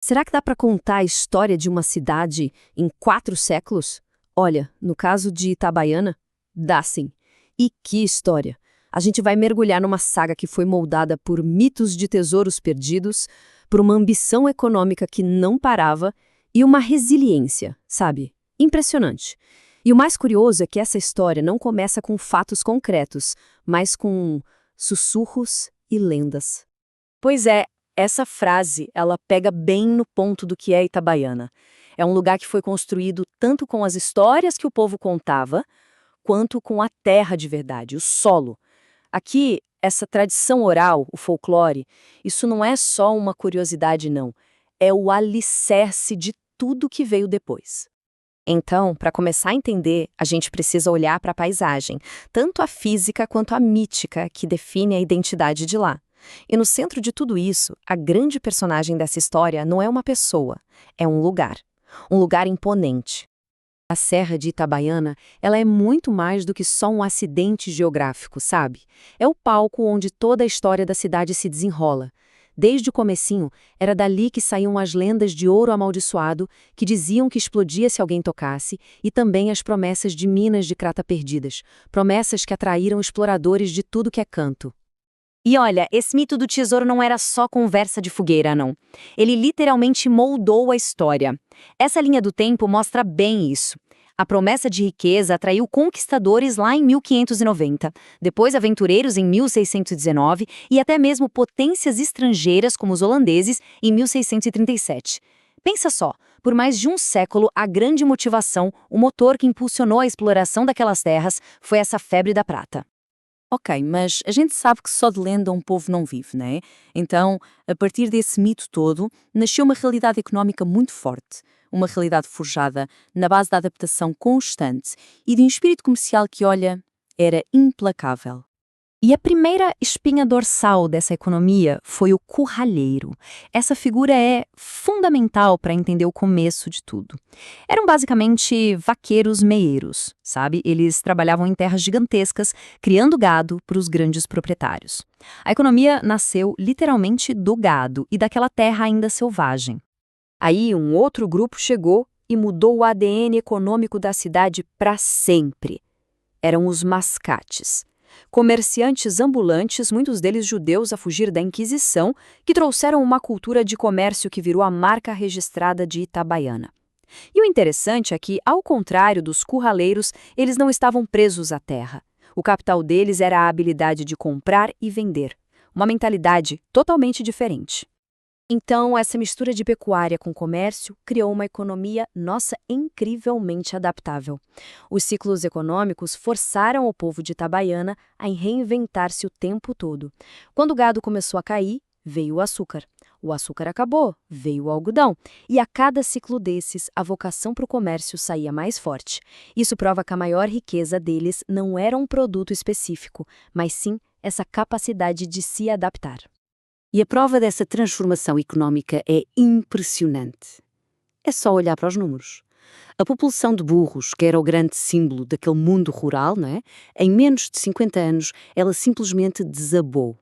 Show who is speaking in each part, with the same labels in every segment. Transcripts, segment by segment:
Speaker 1: Será que dá para contar a história de uma cidade em 4 séculos? Olha, no caso de Itabaiana, dá sim. E que história! A gente vai mergulhar numa saga que foi moldada por mitos de tesouros perdidos, por uma ambição econômica que não parava e uma resiliência, sabe? Impressionante. E o mais curioso é que essa história não começa com fatos concretos, mas com sussurros e lendas.
Speaker 2: Pois é, essa frase, ela pega bem no ponto do que é Itabaiana. É um lugar que foi construído tanto com as histórias que o povo contava, quanto com a terra de verdade, o solo. Aqui, essa tradição oral, o folclore, isso não é só uma curiosidade, não. É o alicerce de tudo que veio depois. Então, para começar a entender, a gente precisa olhar para a paisagem, tanto a física quanto a mítica que define a identidade de lá. E no centro de tudo isso, a grande personagem dessa história não é uma pessoa, é um lugar imponente. A Serra de Itabaiana, ela é muito mais do que só um acidente geográfico, sabe? É o palco onde toda a história da cidade se desenrola. Desde o comecinho, era dali que saíam as lendas de ouro amaldiçoado, que diziam que explodia se alguém tocasse, e também as promessas de minas de prata perdidas, promessas que atraíram exploradores de tudo que é canto. E olha, esse mito do tesouro não era só conversa de fogueira, não. Ele literalmente moldou a história. Essa linha do tempo mostra bem isso. A promessa de riqueza atraiu conquistadores lá em 1590, depois aventureiros em 1619 e até mesmo potências estrangeiras como os holandeses em 1637. Pensa só, por mais de um século, a grande motivação, o motor que impulsionou a exploração daquelas terras foi essa febre da prata. Ok, mas a gente sabe que só de lenda um povo não vive, né? Então, a partir desse mito todo, nasceu uma realidade económica muito forte. Uma realidade forjada na base da adaptação constante e de um espírito comercial que, olha, era implacável. E a primeira espinha dorsal dessa economia foi o curralheiro. Essa figura é fundamental para entender o começo de tudo. Eram basicamente vaqueiros meeiros, sabe? Eles trabalhavam em terras gigantescas, criando gado para os grandes proprietários. A economia nasceu literalmente do gado e daquela terra ainda selvagem. Aí um outro grupo chegou e mudou o ADN econômico da cidade para sempre. Eram os mascates. Comerciantes ambulantes, muitos deles judeus a fugir da Inquisição, que trouxeram uma cultura de comércio que virou a marca registrada de Itabaiana. E o interessante é que, ao contrário dos curraleiros, eles não estavam presos à terra. O capital deles era a habilidade de comprar e vender. Uma mentalidade totalmente diferente. Então, essa mistura de pecuária com comércio criou uma economia, nossa, incrivelmente adaptável. Os ciclos econômicos forçaram o povo de Itabaiana a reinventar-se o tempo todo. Quando o gado começou a cair, veio o açúcar. O açúcar acabou, veio o algodão. E a cada ciclo desses, a vocação para o comércio saía mais forte. Isso prova que a maior riqueza deles não era um produto específico, mas sim essa capacidade de se adaptar. E a prova dessa transformação económica é impressionante. É só olhar para os números. A população de burros, que era o grande símbolo daquele mundo rural, não é? Em menos de 50 anos, ela simplesmente desabou.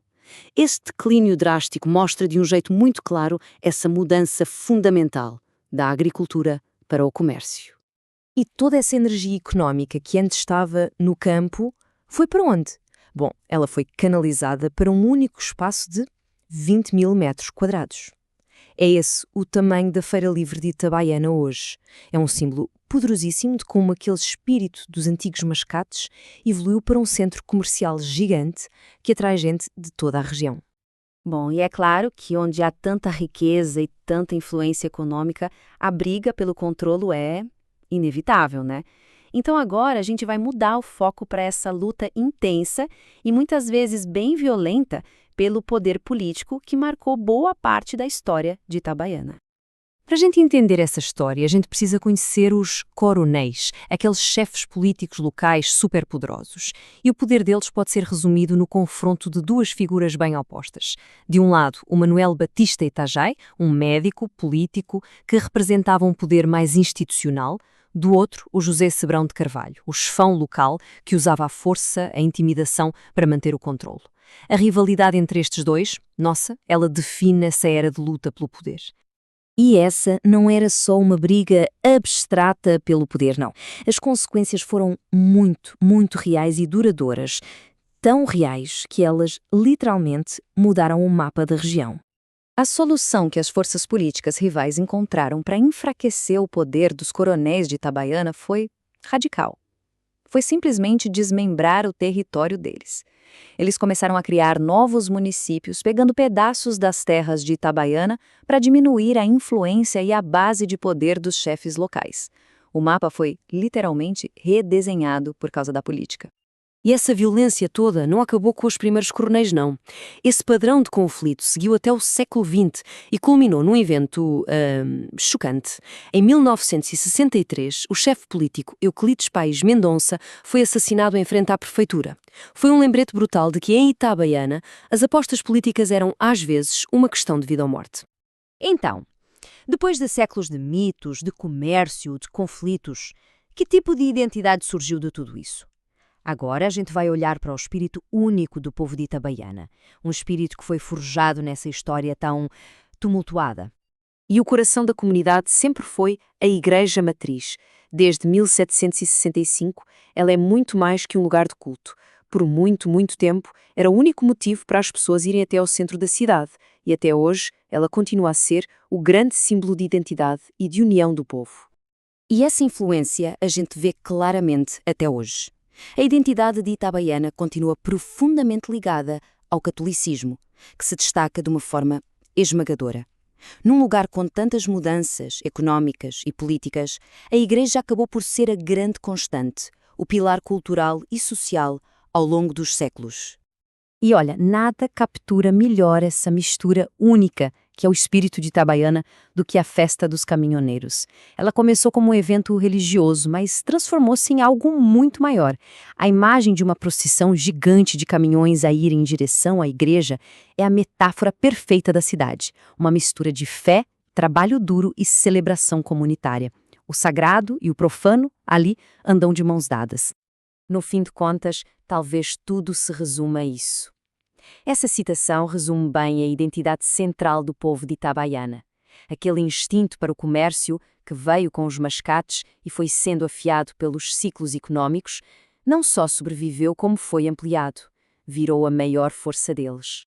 Speaker 2: Esse declínio drástico mostra de um jeito muito claro essa mudança fundamental da agricultura para o comércio.
Speaker 1: E toda essa energia económica que antes estava no campo foi para onde? Bom, ela foi canalizada para um único espaço de 20.000 metros quadrados. É esse o tamanho da Feira Livre de Itabaiana hoje. É um símbolo poderosíssimo de como aquele espírito dos antigos mascates evoluiu para um centro comercial gigante que atrai gente de toda a região.
Speaker 2: Bom, e é claro que onde há tanta riqueza e tanta influência econômica, a briga pelo controlo é inevitável, né? Então agora a gente vai mudar o foco para essa luta intensa e muitas vezes bem violenta pelo poder político que marcou boa parte da história de Itabaiana.
Speaker 1: Para a gente entender essa história, a gente precisa conhecer os coronéis, aqueles chefes políticos locais superpoderosos. E o poder deles pode ser resumido no confronto de duas figuras bem opostas. De um lado, o Manuel Batista Itajaí, um médico, político, que representava um poder mais institucional. Do outro, o José Sebrão de Carvalho, o chefão local que usava a força, a intimidação para manter o controlo. A rivalidade entre estes dois, nossa, ela define essa era de luta pelo poder.
Speaker 2: E essa não era só uma briga abstrata pelo poder, não. As consequências foram muito, muito reais e duradouras. Tão reais que elas, literalmente, mudaram o mapa da região. A solução que as forças políticas rivais encontraram para enfraquecer o poder dos coronéis de Itabaiana foi radical. Foi simplesmente desmembrar o território deles. Eles começaram a criar novos municípios, pegando pedaços das terras de Itabaiana para diminuir a influência e a base de poder dos chefes locais. O mapa foi literalmente redesenhado por causa da política.
Speaker 1: E essa violência toda não acabou com os primeiros coronéis, não. Esse padrão de conflito seguiu até o século XX e culminou num evento chocante. Em 1963, o chefe político Euclides Paes Mendonça foi assassinado em frente à prefeitura. Foi um lembrete brutal de que em Itabaiana as apostas políticas eram, às vezes, uma questão de vida ou morte.
Speaker 2: Então, depois de séculos de mitos, de comércio, de conflitos, que tipo de identidade surgiu de tudo isso? Agora a gente vai olhar para o espírito único do povo de Itabaiana, um espírito que foi forjado nessa história tão tumultuada.
Speaker 1: E o coração da comunidade sempre foi a Igreja Matriz. Desde 1765, ela é muito mais que um lugar de culto. Por muito, muito tempo, era o único motivo para as pessoas irem até ao centro da cidade, e até hoje ela continua a ser o grande símbolo de identidade e de união do povo.
Speaker 2: E essa influência a gente vê claramente até hoje. A identidade de Itabaiana continua profundamente ligada ao catolicismo, que se destaca de uma forma esmagadora. Num lugar com tantas mudanças económicas e políticas, a Igreja acabou por ser a grande constante, o pilar cultural e social ao longo dos séculos. E olha, nada captura melhor essa mistura única que é o espírito de Itabaiana do que a festa dos caminhoneiros. Ela começou como um evento religioso, mas transformou-se em algo muito maior. A imagem de uma procissão gigante de caminhões a ir em direção à igreja é a metáfora perfeita da cidade. Uma mistura de fé, trabalho duro e celebração comunitária. O sagrado e o profano ali andam de mãos dadas. No fim de contas, talvez tudo se resuma a isso. Essa citação resume bem a identidade central do povo de Itabaiana. Aquele instinto para o comércio que veio com os mascates e foi sendo afiado pelos ciclos económicos, não só sobreviveu como foi ampliado. Virou a maior força deles.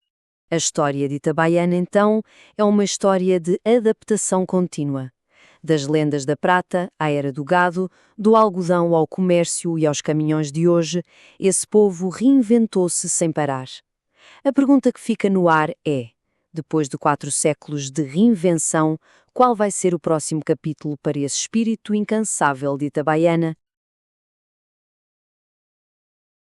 Speaker 2: A história de Itabaiana, então, é uma história de adaptação contínua. Das lendas da prata à era do gado, do algodão ao comércio e aos caminhões de hoje, esse povo reinventou-se sem parar. A pergunta que fica no ar é, depois de 4 séculos de reinvenção, qual vai ser o próximo capítulo para esse espírito incansável de Itabaiana?